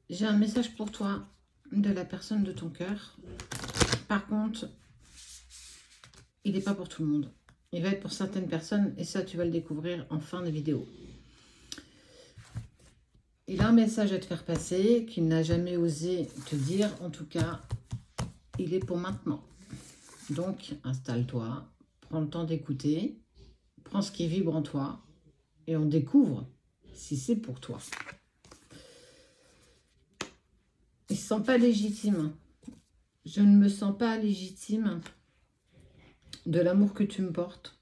J'ai un message pour toi de la personne de ton cœur. Par contre, il n'est pas pour tout le monde. Il va être pour certaines personnes et ça, tu vas le découvrir en fin de vidéo. Il a un message à te faire passer qu'il n'a jamais osé te dire. En tout cas, il est pour maintenant. Donc, installe-toi, prends le temps d'écouter, prends ce qui vibre en toi et on découvre si c'est pour toi. Il ne se sent pas légitime. Je ne me sens pas légitime de l'amour que tu me portes.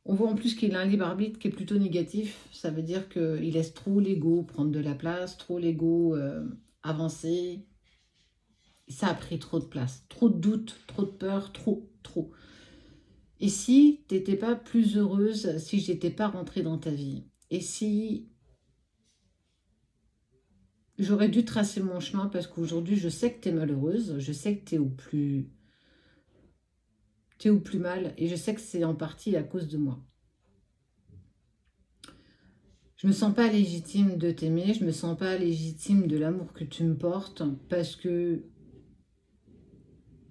On voit en plus qu'il a un libre arbitre qui est plutôt négatif. Ça veut dire qu'il laisse trop l'ego prendre de la place, trop l'ego avancer. Ça a pris trop de place, trop de doutes, trop de peur, trop. Et si tu n'étais pas plus heureuse, si je n'étais pas rentrée dans ta vie, et si j'aurais dû tracer mon chemin, parce qu'aujourd'hui, je sais que tu es malheureuse, je sais que tu es au plus mal, et je sais que c'est en partie à cause de moi. Je me sens pas légitime de t'aimer, je me sens pas légitime de l'amour que tu me portes, parce que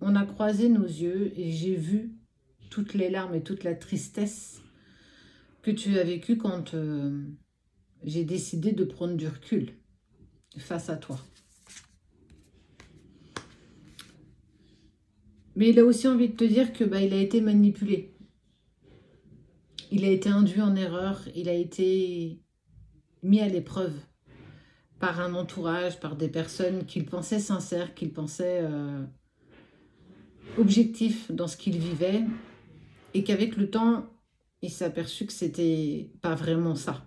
on a croisé nos yeux et j'ai vu toutes les larmes et toute la tristesse que tu as vécues quand j'ai décidé de prendre du recul face à toi. Mais il a aussi envie de te dire que il a été manipulé. Il a été induit en erreur, il a été mis à l'épreuve par un entourage, par des personnes qu'il pensait sincères, qu'il pensait objectifs dans ce qu'il vivait, et qu'avec le temps, il s'est aperçu que c'était pas vraiment ça.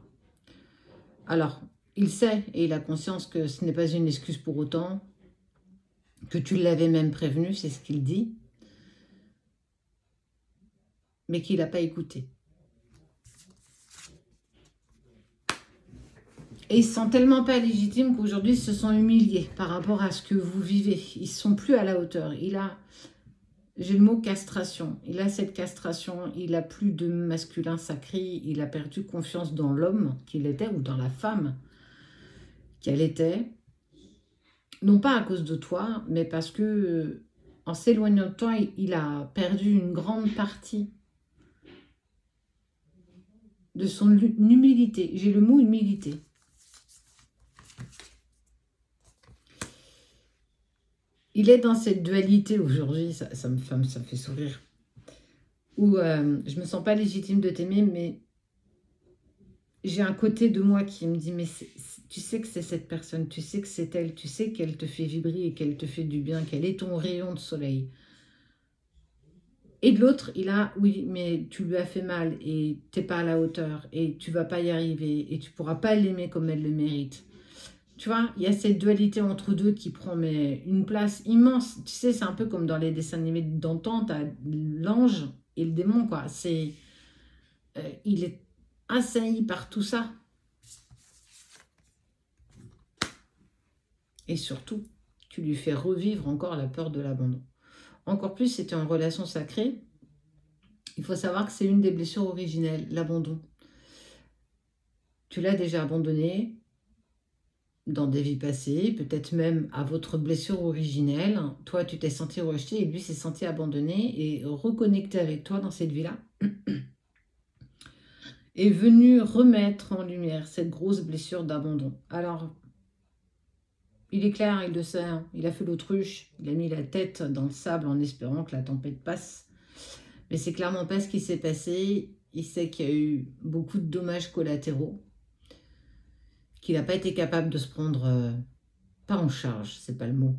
Alors, il sait et il a conscience que ce n'est pas une excuse pour autant, que tu l'avais même prévenu, c'est ce qu'il dit, mais qu'il n'a pas écouté. Et ils se sentent tellement pas légitimes qu'aujourd'hui, ils se sont humiliés par rapport à ce que vous vivez. Ils ne sont plus à la hauteur. J'ai le mot castration. Il a cette castration, il n'a plus de masculin sacré, il a perdu confiance dans l'homme qu'il était ou dans la femme qu'elle était. Non pas à cause de toi, mais parce que en s'éloignant de toi, il a perdu une grande partie de son humilité. J'ai le mot humilité. Il est dans cette dualité aujourd'hui, ça me fait sourire, où je me sens pas légitime de t'aimer, mais j'ai un côté de moi qui me dit, mais tu sais que c'est cette personne, tu sais que c'est elle, tu sais qu'elle te fait vibrer et qu'elle te fait du bien, qu'elle est ton rayon de soleil. Et de l'autre, il a, oui, mais tu lui as fait mal et t'es pas à la hauteur et tu vas pas y arriver et tu pourras pas l'aimer comme elle le mérite. Tu vois, il y a cette dualité entre deux qui prend une place immense. Tu sais, c'est un peu comme dans les dessins animés d'antan, t'as l'ange et le démon, quoi. Il est assailli par tout ça. Et surtout, tu lui fais revivre encore la peur de l'abandon. Encore plus, c'était en relation sacrée. Il faut savoir que c'est une des blessures originelles, l'abandon. Tu l'as déjà abandonné dans des vies passées, peut-être même à votre blessure originelle. Toi, tu t'es senti rejeté et lui s'est senti abandonné et reconnecté avec toi dans cette vie-là. Est venu remettre en lumière cette grosse blessure d'abandon. Alors, il est clair, il le sait, hein, il a fait l'autruche, il a mis la tête dans le sable en espérant que la tempête passe. Mais c'est clairement pas ce qui s'est passé. Il sait qu'il y a eu beaucoup de dommages collatéraux, qu'il n'a pas été capable de se prendre, pas en charge, c'est pas le mot,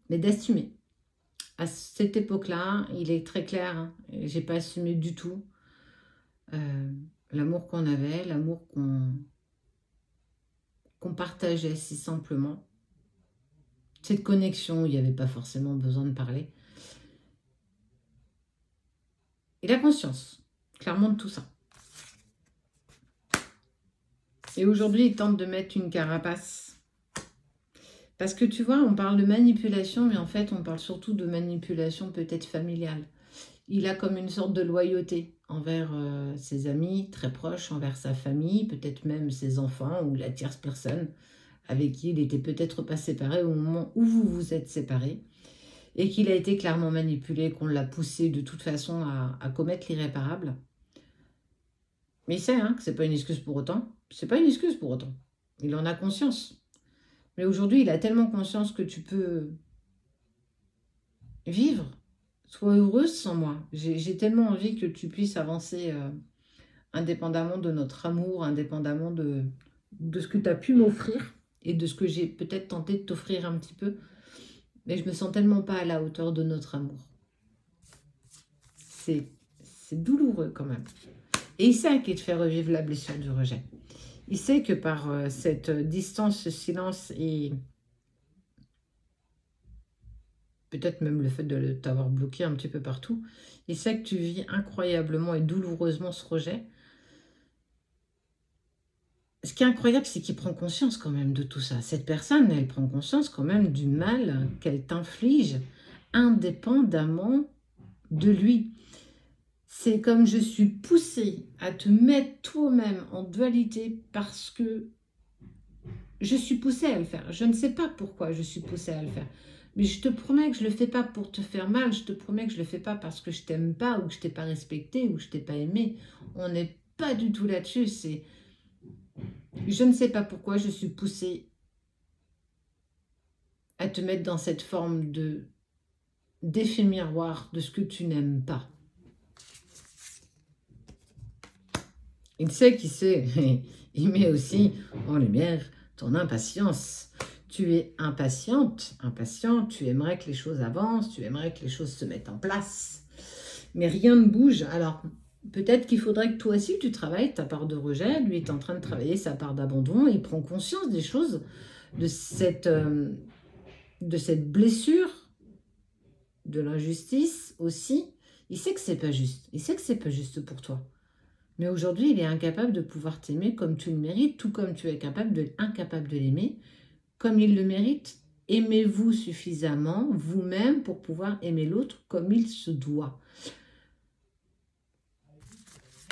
mais d'assumer. À cette époque-là, il est très clair, hein, j'ai pas assumé du tout l'amour qu'on avait, l'amour qu'on partageait si simplement. Cette connexion, il n'y avait pas forcément besoin de parler. Il a conscience, clairement, de tout ça. Et aujourd'hui, il tente de mettre une carapace. Parce que tu vois, on parle de manipulation, mais en fait, on parle surtout de manipulation peut-être familiale. Il a comme une sorte de loyauté envers ses amis très proches, envers sa famille, peut-être même ses enfants ou la tierce personne avec qui il n'était peut-être pas séparé au moment où vous vous êtes séparés, et qu'il a été clairement manipulé, qu'on l'a poussé de toute façon à commettre l'irréparable. Mais il sait hein, que ce n'est pas une excuse pour autant. C'est pas une excuse pour autant. Il en a conscience. Mais aujourd'hui, il a tellement conscience que tu peux vivre. Sois heureuse sans moi. J'ai tellement envie que tu puisses avancer indépendamment de notre amour, indépendamment de ce que tu as pu m'offrir et de ce que j'ai peut-être tenté de t'offrir un petit peu. Mais je me sens tellement pas à la hauteur de notre amour. C'est douloureux quand même. Et il sait qu'il te fait revivre la blessure du rejet. Il sait que par cette distance, ce silence et peut-être même le fait de t'avoir bloqué un petit peu partout, il sait que tu vis incroyablement et douloureusement ce rejet. Ce qui est incroyable, c'est qu'il prend conscience quand même de tout ça. Cette personne, elle prend conscience quand même du mal qu'elle t'inflige indépendamment de lui. C'est comme je suis poussée à te mettre toi-même en dualité parce que je suis poussée à le faire. Je ne sais pas pourquoi je suis poussée à le faire. Mais je te promets que je ne le fais pas pour te faire mal. Je te promets que je ne le fais pas parce que je t'aime pas ou que je t'ai pas respecté ou que je t'ai pas aimé. On n'est pas du tout là-dessus. C'est... Je ne sais pas pourquoi je suis poussée à te mettre dans cette forme d'effet miroir de ce que tu n'aimes pas. Il sait qu'il sait. Il met aussi en lumière ton impatience. Tu es impatiente, impatient, tu aimerais que les choses avancent, tu aimerais que les choses se mettent en place. Mais rien ne bouge. Alors, peut-être qu'il faudrait que toi aussi tu travailles ta part de rejet. Lui est en train de travailler sa part d'abandon. Il prend conscience des choses, de cette blessure, de l'injustice aussi. Il sait que c'est pas juste. Il sait que c'est pas juste pour toi. Mais aujourd'hui, il est incapable de pouvoir t'aimer comme tu le mérites, tout comme tu es incapable de l'aimer comme il le mérite. Aimez-vous suffisamment vous-même pour pouvoir aimer l'autre comme il se doit.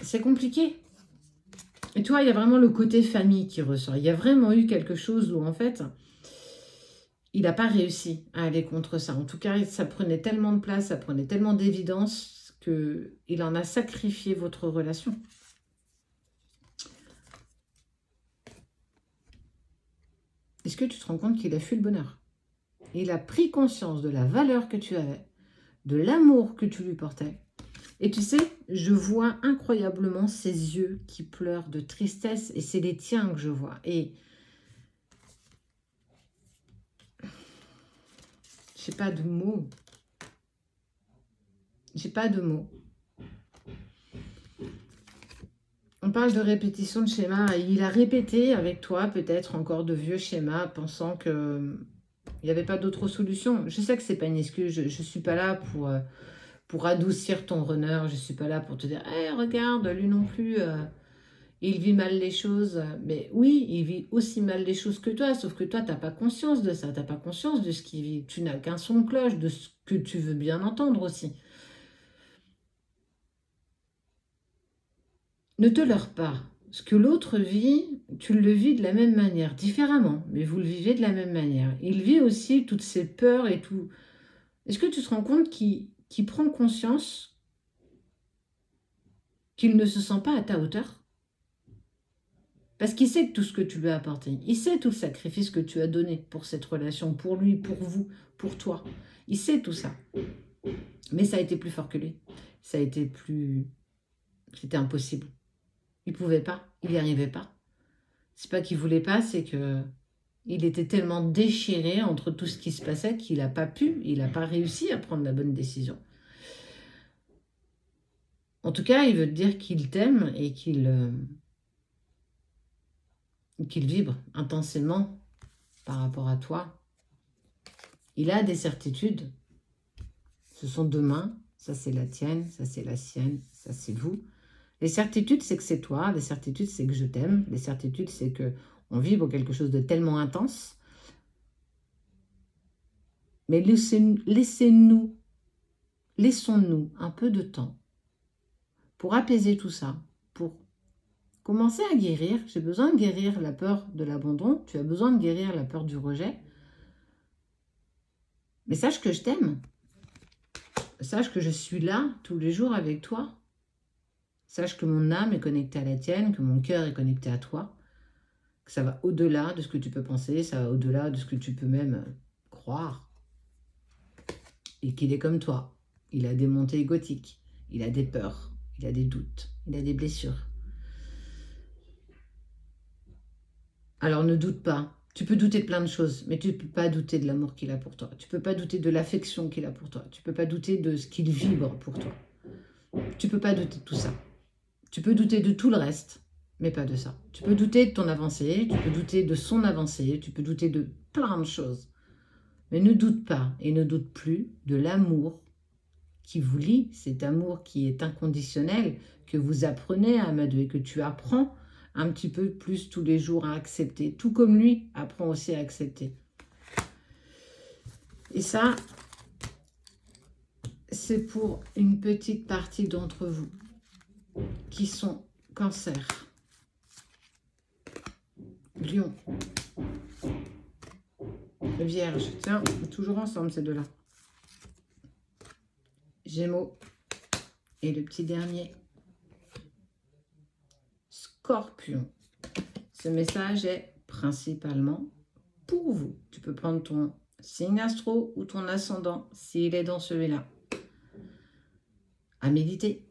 C'est compliqué. Et tu vois, il y a vraiment le côté famille qui ressort. Il y a vraiment eu quelque chose où, en fait, il n'a pas réussi à aller contre ça. En tout cas, ça prenait tellement de place, ça prenait tellement d'évidence qu'il en a sacrifié votre relation. Est-ce que tu te rends compte qu'il a fui le bonheur? Il a pris conscience de la valeur que tu avais, de l'amour que tu lui portais. Et tu sais, je vois incroyablement ses yeux qui pleurent de tristesse et c'est les tiens que je vois. Et j'ai pas de mots. J'ai pas de mots. On parle de répétition de schémas et il a répété avec toi peut-être encore de vieux schémas pensant que il n'y avait pas d'autre solution. Je sais que c'est pas une excuse, je ne suis pas là pour adoucir ton runner, je ne suis pas là pour te dire hey, regarde, lui non plus, il vit mal les choses. Mais oui, il vit aussi mal les choses que toi, sauf que toi, tu n'as pas conscience de ça, tu n'as pas conscience de ce qu'il vit. Tu n'as qu'un son de cloche, de ce que tu veux bien entendre aussi. Ne te leurre pas. Ce que l'autre vit, tu le vis de la même manière, différemment, mais vous le vivez de la même manière. Il vit aussi toutes ses peurs et tout. Est-ce que tu te rends compte qu'il prend conscience qu'il ne se sent pas à ta hauteur? Parce qu'il sait tout ce que tu lui as apporté. Il sait tout le sacrifice que tu as donné pour cette relation, pour lui, pour vous, pour toi. Il sait tout ça. Mais ça a été plus fort que lui. Ça a été plus... C'était impossible. Il ne pouvait pas. Il n'y arrivait pas. C'est pas qu'il voulait pas, c'est que il était tellement déchiré entre tout ce qui se passait qu'il n'a pas pu, il n'a pas réussi à prendre la bonne décision. En tout cas, il veut te dire qu'il t'aime et qu'il vibre intensément par rapport à toi. Il a des certitudes. Ce sont deux mains. Ça, c'est la tienne. Ça, c'est la sienne. Ça, c'est vous. Les certitudes, c'est que c'est toi. Les certitudes, c'est que je t'aime. Les certitudes, c'est que on vibre quelque chose de tellement intense. Mais laissons-nous un peu de temps pour apaiser tout ça, pour commencer à guérir. J'ai besoin de guérir la peur de l'abandon. Tu as besoin de guérir la peur du rejet. Mais sache que je t'aime. Sache que je suis là tous les jours avec toi. Sache que mon âme est connectée à la tienne, que mon cœur est connecté à toi, que ça va au-delà de ce que tu peux penser, ça va au-delà de ce que tu peux même croire. Et qu'il est comme toi. Il a des montées égotiques, il a des peurs, il a des doutes, il a des blessures. Alors ne doute pas. Tu peux douter de plein de choses, mais tu ne peux pas douter de l'amour qu'il a pour toi. Tu ne peux pas douter de l'affection qu'il a pour toi. Tu ne peux pas douter de ce qu'il vibre pour toi. Tu ne peux pas douter de tout ça. Tu peux douter de tout le reste, mais pas de ça. Tu peux douter de ton avancée, tu peux douter de son avancée, tu peux douter de plein de choses. Mais ne doute pas et ne doute plus de l'amour qui vous lie, cet amour qui est inconditionnel, que vous apprenez à amader et que tu apprends un petit peu plus tous les jours à accepter, tout comme lui apprend aussi à accepter. Et ça, c'est pour une petite partie d'entre vous qui sont Cancer, Lion, Vierge, tiens, toujours ensemble ces deux-là. Gémeaux et le petit dernier, Scorpion. Ce message est principalement pour vous. Tu peux prendre ton signe astro ou ton ascendant s'il est dans celui-là. À méditer.